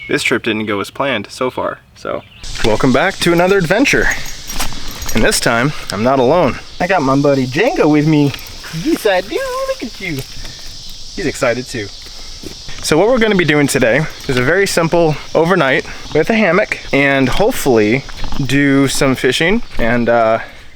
this trip didn't go as planned so far. So, welcome back to another adventure. And this time, I'm not alone. I got my buddy Django with me. Yes, I do. Look at you. He's excited too. So what we're going to be doing today is a very simple overnight with a hammock, and hopefully do some fishing and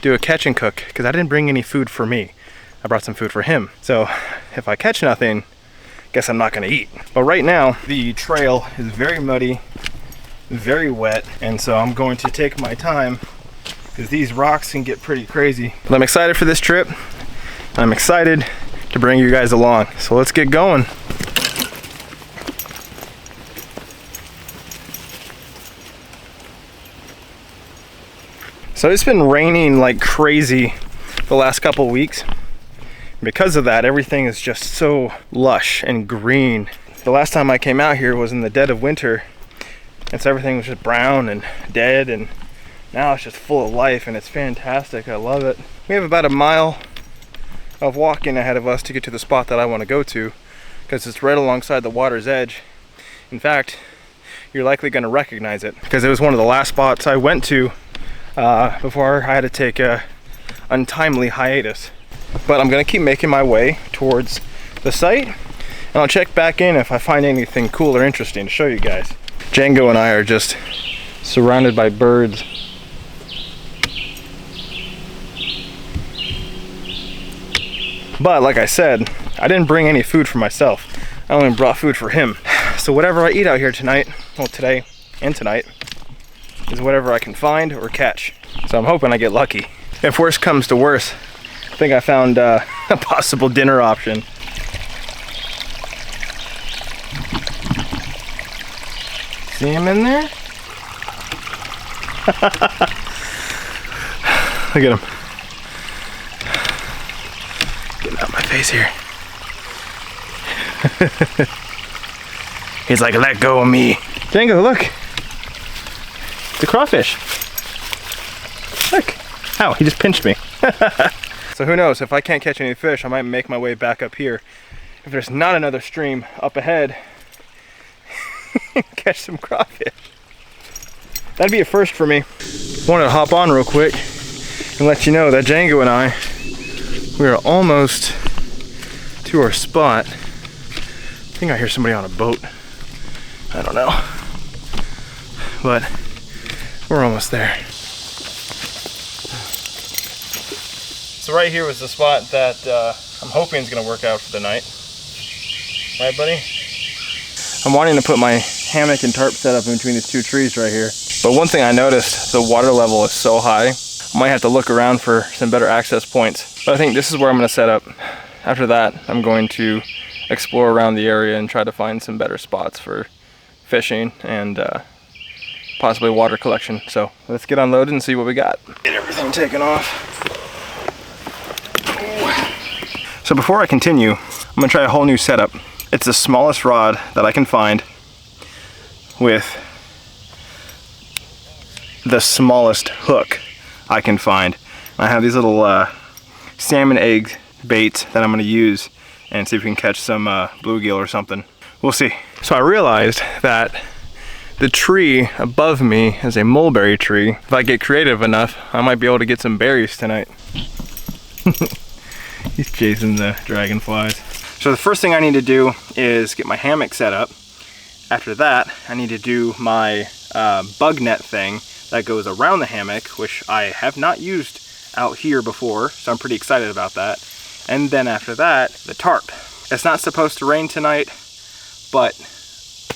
do a catch and cook, because I didn't bring any food for me. I brought some food for him. So if I catch nothing, guess I'm not going to eat. But right now, the trail is very muddy, very wet, and so I'm going to take my time because these rocks can get pretty crazy. But I'm excited for this trip. I'm excited to bring you guys along. So let's get going. So it's been raining like crazy the last couple weeks. Because of that, everything is just so lush and green. The last time I came out here was in the dead of winter, and so everything was just brown and dead, and now it's just full of life, and it's fantastic. I love it. We have about a mile of walking ahead of us to get to the spot that I want to go to, because it's right alongside the water's edge. In fact, you're likely going to recognize it, because it was one of the last spots I went to before I had to take a untimely hiatus. But I'm gonna keep making my way towards the site, and I'll check back in if I find anything cool or interesting to show you guys. Django and I are just surrounded by birds. But like I said, I didn't bring any food for myself. I only brought food for him. So whatever I eat out here tonight, well, today and tonight, is whatever I can find or catch. So I'm hoping I get lucky. If worse comes to worse, I think I found a possible dinner option. See him in there? Look at him. Getting out my face here. He's like, let go of me. Django, look. It's a crawfish. Look. Ow, he just pinched me. So who knows, if I can't catch any fish, I might make my way back up here. If there's not another stream up ahead, catch some crawfish. That'd be a first for me. Wanted to hop on real quick and let you know that Django and I, we are almost to our spot. I think I hear somebody on a boat. I don't know. But we're almost there. So right here was the spot that I'm hoping is going to work out for the night. Right, buddy? I'm wanting to put my hammock and tarp setup in between these two trees right here. But one thing I noticed, the water level is so high, I might have to look around for some better access points. But I think this is where I'm going to set up. After that, I'm going to explore around the area and try to find some better spots for fishing and possibly water collection. So let's get unloaded and see what we got. Get everything taken off. So before I continue, I'm gonna try a whole new setup. It's the smallest rod that I can find with the smallest hook I can find. I have these little salmon egg baits that I'm gonna use and see if we can catch some bluegill or something. We'll see. So I realized that the tree above me is a mulberry tree. If I get creative enough, I might be able to get some berries tonight. He's chasing the dragonflies. So the first thing I need to do is get my hammock set up. After that, I need to do my bug net thing that goes around the hammock, which I have not used out here before, so I'm pretty excited about that. And then after that, the tarp. It's not supposed to rain tonight, but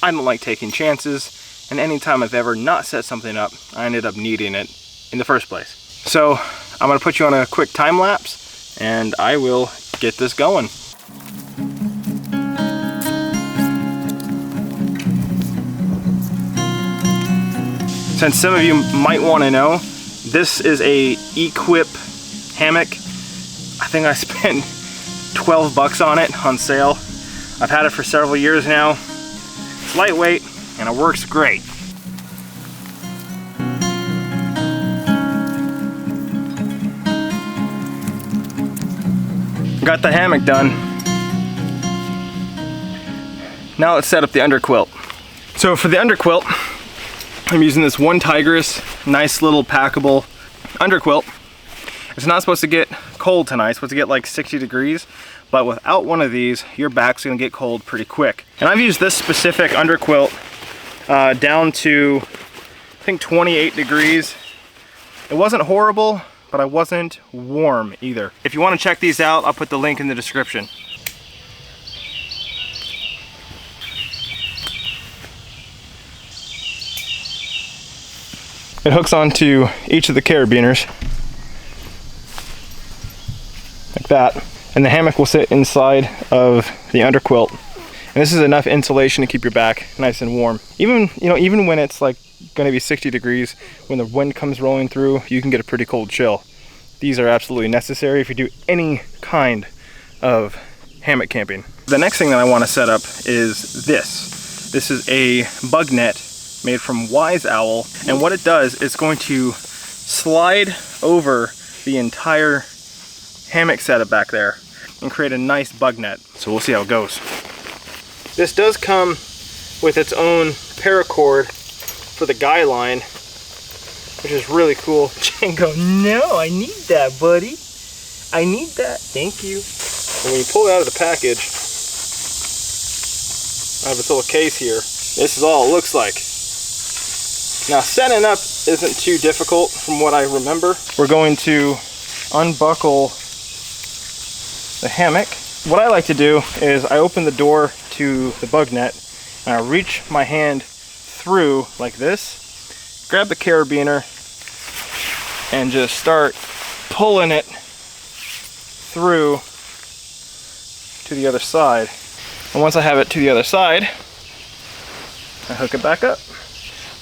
I don't like taking chances, and anytime I've ever not set something up, I ended up needing it in the first place. So I'm gonna put you on a quick time lapse, and I will get this going. Since some of you might want to know, this is a Equip hammock. I think I spent 12 bucks on it on sale. I've had it for several years now. It's lightweight and it works great. Got the hammock done. Now let's set up the underquilt. So for the underquilt, I'm using this one Tigris, nice little packable underquilt. It's not supposed to get cold tonight, it's supposed to get like 60 degrees, but without one of these, your back's gonna get cold pretty quick. And I've used this specific underquilt down to, I think 28 degrees. It wasn't horrible, but I wasn't warm either. If you wanna check these out, I'll put the link in the description. It hooks onto each of the carabiners, like that. And the hammock will sit inside of the underquilt. And this is enough insulation to keep your back nice and warm. Even, you know, even when it's like gonna be 60 degrees, when the wind comes rolling through, you can get a pretty cold chill. These are absolutely necessary if you do any kind of hammock camping. The next thing that I wanna set up is this. This is a bug net made from Wise Owl, and what it does is going to slide over the entire hammock setup back there and create a nice bug net. So we'll see how it goes. This does come with its own paracord for the guy line, which is really cool. Django, no, I need that, buddy. I need that, thank you. And when you pull it out of the package, I have its little case here. This is all it looks like. Now setting up isn't too difficult from what I remember. We're going to unbuckle the hammock. What I like to do is I open the door to the bug net and I reach my hand through like this, grab the carabiner and just start pulling it through to the other side. And once I have it to the other side, I hook it back up.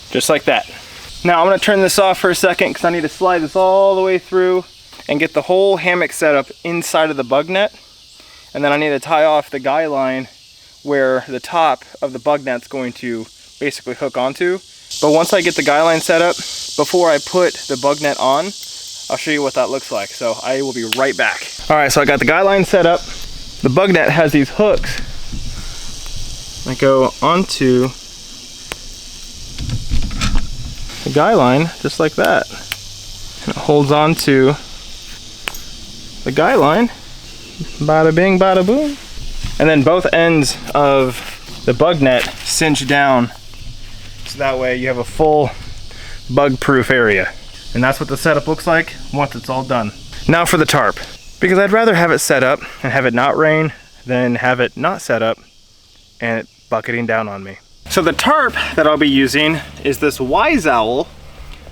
Just like that. Now I'm gonna turn this off for a second because I need to slide this all the way through and get the whole hammock set up inside of the bug net. And then I need to tie off the guy line where the top of the bug net's going to basically hook onto. But once I get the guy line set up, before I put the bug net on, I'll show you what that looks like. So I will be right back. All right, so I got the guy line set up. The bug net has these hooks that go onto the guy line just like that, and it holds on to the guy line, bada bing bada boom, and then both ends of the bug net cinch down so that way you have a full bug proof area. And that's what the setup looks like once it's all done. Now for the tarp, because I'd rather have it set up and have it not rain than have it not set up and it bucketing down on me. So the tarp that I'll be using is this Wise Owl,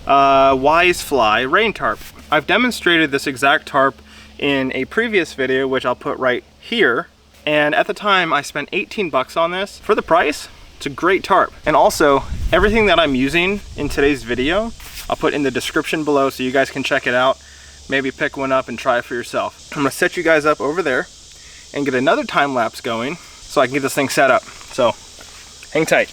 Wise Fly rain tarp. I've demonstrated this exact tarp in a previous video, which I'll put right here. And at the time I spent 18 bucks on this. For the price, it's a great tarp. And also everything that I'm using in today's video, I'll put in the description below so you guys can check it out. Maybe pick one up and try it for yourself. I'm gonna set you guys up over there and get another time lapse going so I can get this thing set up. So hang tight.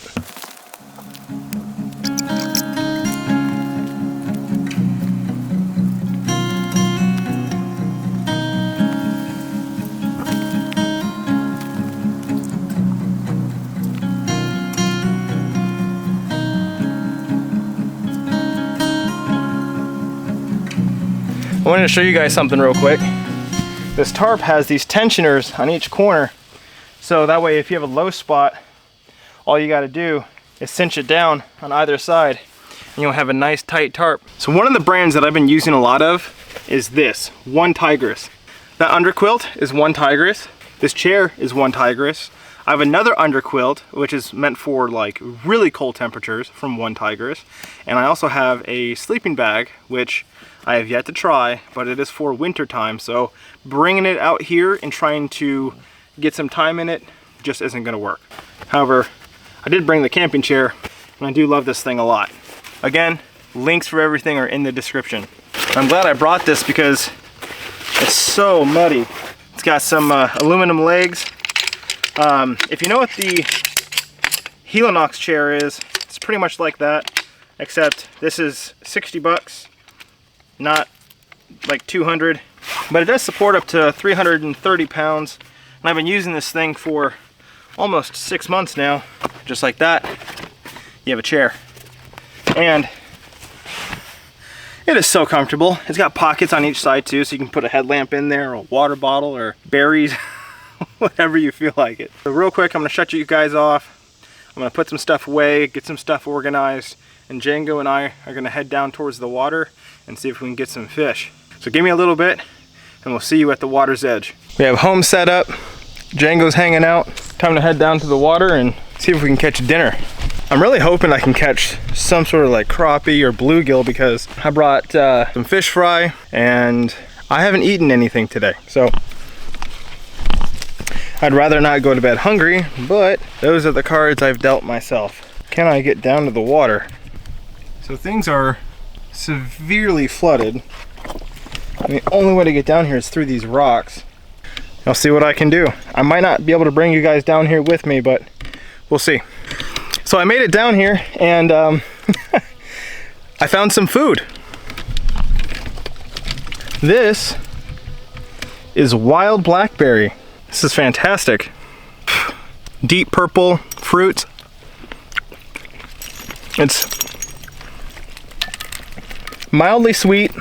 I wanted to show you guys something real quick. This tarp has these tensioners on each corner, so that way if you have a low spot, all you got to do is cinch it down on either side and you'll have a nice tight tarp. So one of the brands that I've been using a lot of is this, one Tigris. That underquilt is one Tigris. This chair is one Tigris. I have another underquilt, which is meant for like really cold temperatures, from one Tigris. And I also have a sleeping bag, which I have yet to try, but it is for winter time. So bringing it out here and trying to get some time in it just isn't gonna work. However, I did bring the camping chair and I do love this thing a lot. Again, links for everything are in the description. I'm glad I brought this because it's so muddy. It's got some aluminum legs. If you know what the Helinox chair is, it's pretty much like that, except this is 60 bucks, not like 200, but it does support up to 330 pounds. And I've been using this thing for almost 6 months now, just like that. you have a chair. And it is so comfortable. It's got pockets on each side too, so you can put a headlamp in there, or a water bottle, or berries, whatever you feel like it. So real quick, I'm gonna shut you guys off. I'm gonna put some stuff away, get some stuff organized, and Django and I are gonna head down towards the water and see if we can get some fish. So give me a little bit, and we'll see you at the water's edge. We have home set up. Django's hanging out. Time to head down to the water and see if we can catch dinner. I'm really hoping I can catch some sort of like crappie or bluegill, because I brought some fish fry and I haven't eaten anything today. So I'd rather not go to bed hungry, but those are the cards I've dealt myself. Can I get down to the water? So things are severely flooded. And the only way to get down here is through these rocks. I'll see what I can do. I might not be able to bring you guys down here with me, but we'll see. So I made it down here, and I found some food. This is wild blackberry. This is fantastic. Deep purple fruit. It's mildly sweet.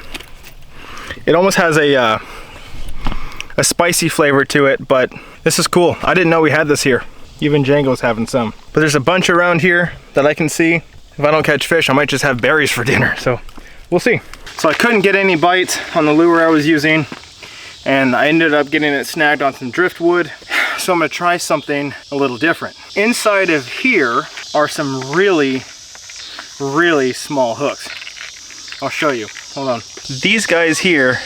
It almost has a spicy flavor to it, but this is cool. I didn't know we had this here. Even Django's having some. But there's a bunch around here that I can see. If I don't catch fish, I might just have berries for dinner, so we'll see. So I couldn't get any bites on the lure I was using, and I ended up getting it snagged on some driftwood. So I'm gonna try something a little different. Inside of here are some really, really small hooks. I'll show you, hold on. These guys here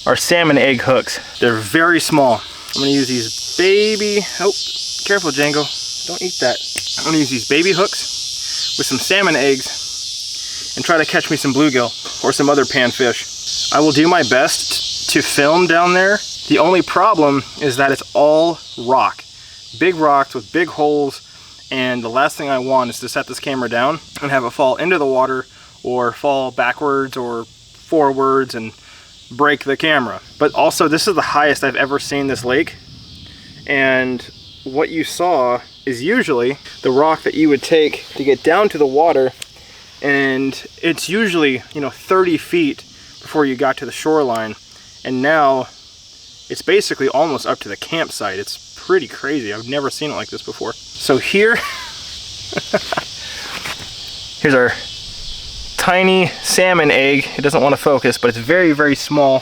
are salmon egg hooks. They're very small. I'm gonna use these baby, oh, careful Django, don't eat that. I'm gonna use these baby hooks with some salmon eggs and try to catch me some bluegill or some other panfish. I will do my best to film down there. The only problem is that it's all rock. Big rocks with big holes, and the last thing I want is to set this camera down and have it fall into the water or fall backwards or forwards and break the camera. But also, this is the highest I've ever seen this lake, and what you saw is usually the rock that you would take to get down to the water, and it's usually, you know, 30 feet before you got to the shoreline, and now it's basically almost up to the campsite. It's pretty crazy. I've never seen it like this before. So here here's our tiny salmon egg. It doesn't want to focus, but it's very, very small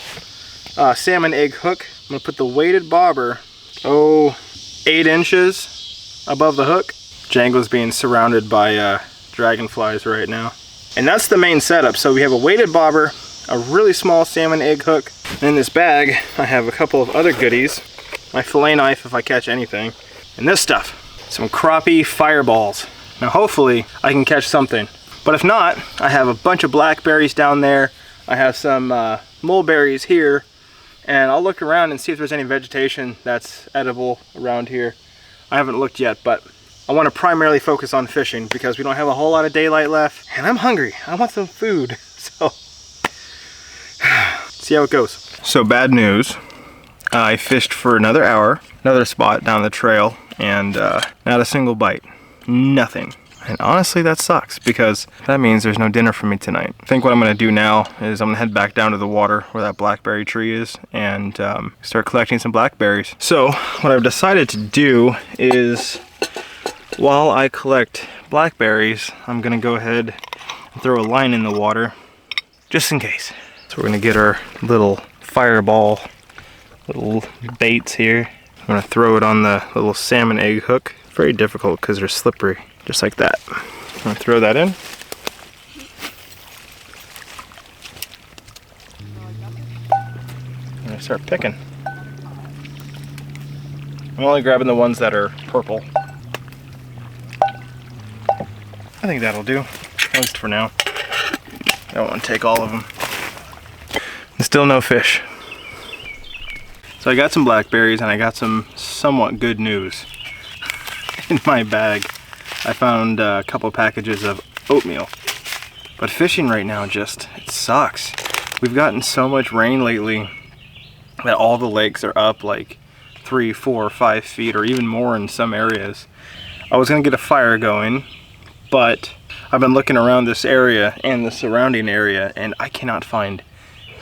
salmon egg hook. I'm gonna put the weighted bobber, 8 inches above the hook. Django's being surrounded by dragonflies right now. And that's the main setup. So we have a weighted bobber, a really small salmon egg hook. And in this bag, I have a couple of other goodies. My fillet knife if I catch anything. And this stuff, some crappie fireballs. Now hopefully I can catch something. But if not, I have a bunch of blackberries down there. I have some mulberries here. And I'll look around and see if there's any vegetation that's edible around here. I haven't looked yet, but I want to primarily focus on fishing because we don't have a whole lot of daylight left. And I'm hungry. I want some food. So, see how it goes. So bad news. I fished for another hour, another spot down the trail, and not a single bite. Nothing. And honestly, that sucks because that means there's no dinner for me tonight. I think what I'm gonna do now is I'm gonna head back down to the water where that blackberry tree is and start collecting some blackberries. So what I've decided to do is, while I collect blackberries, I'm gonna go ahead and throw a line in the water just in case. So we're gonna get our little fireball, little baits here. I'm gonna throw it on the little salmon egg hook. Very difficult because they're slippery. Just like that. I'm gonna throw that in. I'm gonna start picking. I'm only grabbing the ones that are purple. I think that'll do, at least for now. I don't want to take all of them. And still no fish. So I got some blackberries and I got some somewhat good news in my bag. I found a couple packages of oatmeal. But fishing right now just, it sucks. We've gotten so much rain lately that all the lakes are up like 3, 4, 5 feet or even more in some areas. I was gonna get a fire going, but I've been looking around this area and the surrounding area, and I cannot find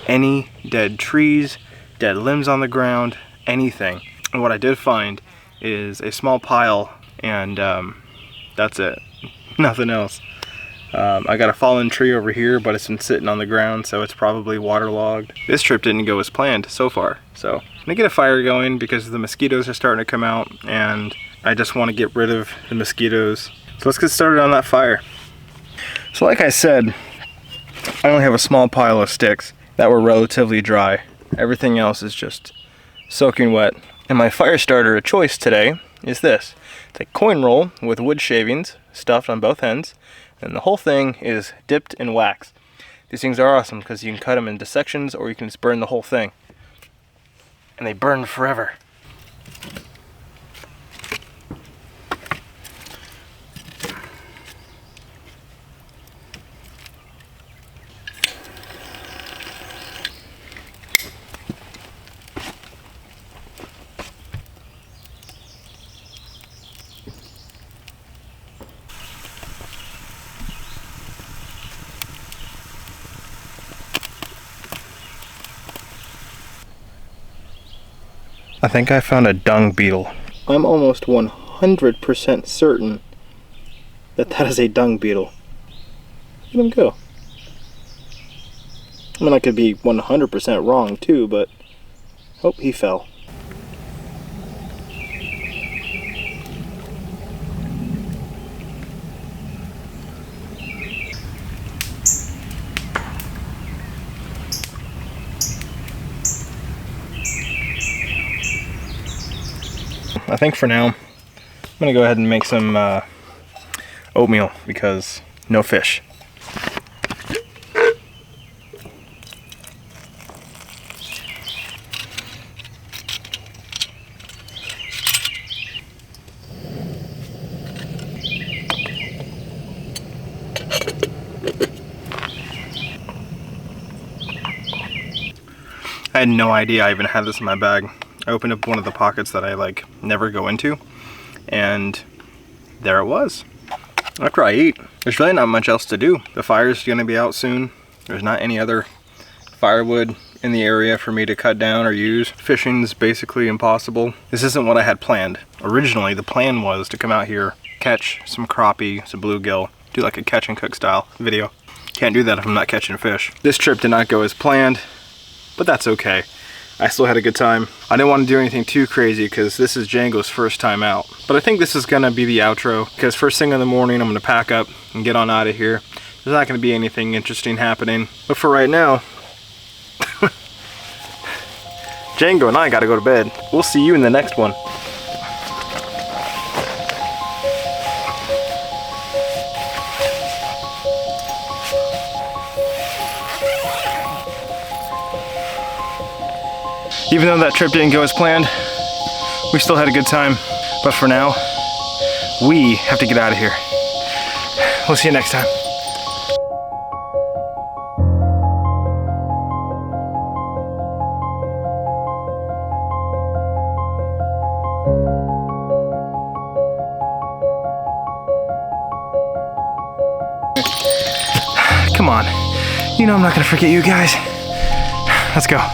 any dead trees, dead limbs on the ground, anything. And what I did find is a small pile, and that's it. Nothing else. I got a fallen tree over here, but it's been sitting on the ground, so it's probably waterlogged. This trip didn't go as planned so far, so I'm gonna get a fire going because the mosquitoes are starting to come out, and I just want to get rid of the mosquitoes. So let's get started on that fire. So like I said, I only have a small pile of sticks that were relatively dry. Everything else is just soaking wet. And my fire starter of choice today is this. It's a coin roll with wood shavings stuffed on both ends, and the whole thing is dipped in wax. These things are awesome because you can cut them into sections, or you can just burn the whole thing. And they burn forever. I think I found a dung beetle. I'm almost 100% certain that that is a dung beetle. Let him go. I mean, I could be 100% wrong too, but oh, he fell. I think for now, I'm gonna go ahead and make some oatmeal because no fish. I had no idea I even had this in my bag. I opened up one of the pockets that I like never go into, and there it was. After I eat, there's really not much else to do. The fire's gonna be out soon. There's not any other firewood in the area for me to cut down or use. Fishing's basically impossible. This isn't what I had planned. Originally, the plan was to come out here, catch some crappie, some bluegill, do like a catch and cook style video. Can't do that if I'm not catching fish. This trip did not go as planned, but that's okay. I still had a good time. I didn't want to do anything too crazy because this is Django's first time out. But I think this is gonna be the outro because first thing in the morning I'm gonna pack up and get on out of here. There's not gonna be anything interesting happening. But for right now, Django and I gotta go to bed. We'll see you in the next one. Even though that trip didn't go as planned, we still had a good time. But for now, we have to get out of here. We'll see you next time. Come on. You know I'm not gonna forget you guys. Let's go.